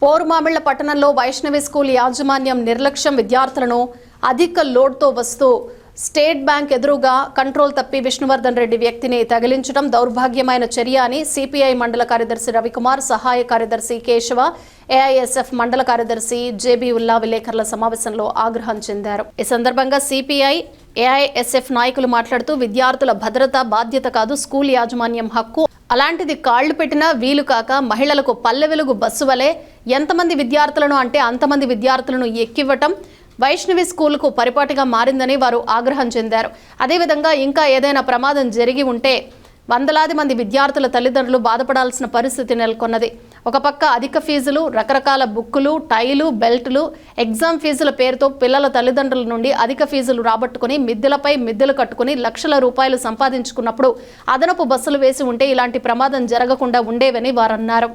పోరుమామిళ్ల పట్టణంలో వైష్ణవి స్కూల్ యాజమాన్యం నిర్లక్ష్యం విద్యార్థులను అధిక లోడ్తో వస్తూ స్టేట్ బ్యాంక్ ఎదురుగా కంట్రోల్ తప్పి విష్ణువర్ధన్ రెడ్డి వ్యక్తిని తగిలించడం దౌర్భాగ్యమైన చర్య అని సిపిఐ మండల కార్యదర్శి రవికుమార్, సహాయ కార్యదర్శి కేశవ, ఏఐఎస్ఎఫ్ మండల కార్యదర్శి జేబీ ఉల్లా విలేకరుల సమావేశంలో ఆగ్రహం చెందారు. ఈ సందర్భంగా సిపిఐ, ఏఐఎస్ఎఫ్ నాయకులు మాట్లాడుతూ విద్యార్థుల భద్రత బాధ్యత కాదు, స్కూల్ యాజమాన్యం హక్కు. అలాంటిది కాళ్లు పెట్టినా వీలు కాక మహిళలకు పల్లె వెలుగు బస్సు వలె ఎంతమంది విద్యార్థులను అంటే అంతమంది విద్యార్థులను ఎక్కివ్వటం వైష్ణవి స్కూల్కు పరిపాటిగా మారిందని వారు ఆగ్రహం చెందారు. అదేవిధంగా ఇంకా ఏదైనా ప్రమాదం జరిగి ఉంటే వందలాది మంది విద్యార్థుల తల్లిదండ్రులు బాధపడాల్సిన పరిస్థితి నెలకొన్నది. ఒక పక్క అధిక ఫీజులు, రకరకాల బుక్కులు, టైలు, బెల్టులు, ఎగ్జామ్ ఫీజుల పేరుతో పిల్లల తల్లిదండ్రుల నుండి అధిక ఫీజులు రాబట్టుకుని మిద్దెలపై మిద్దెలు కట్టుకుని లక్షల రూపాయలు సంపాదించుకున్నప్పుడు అదనపు బస్సులు వేసి ఉంటే ఇలాంటి ప్రమాదం జరగకుండా ఉండేవని వారన్నారు.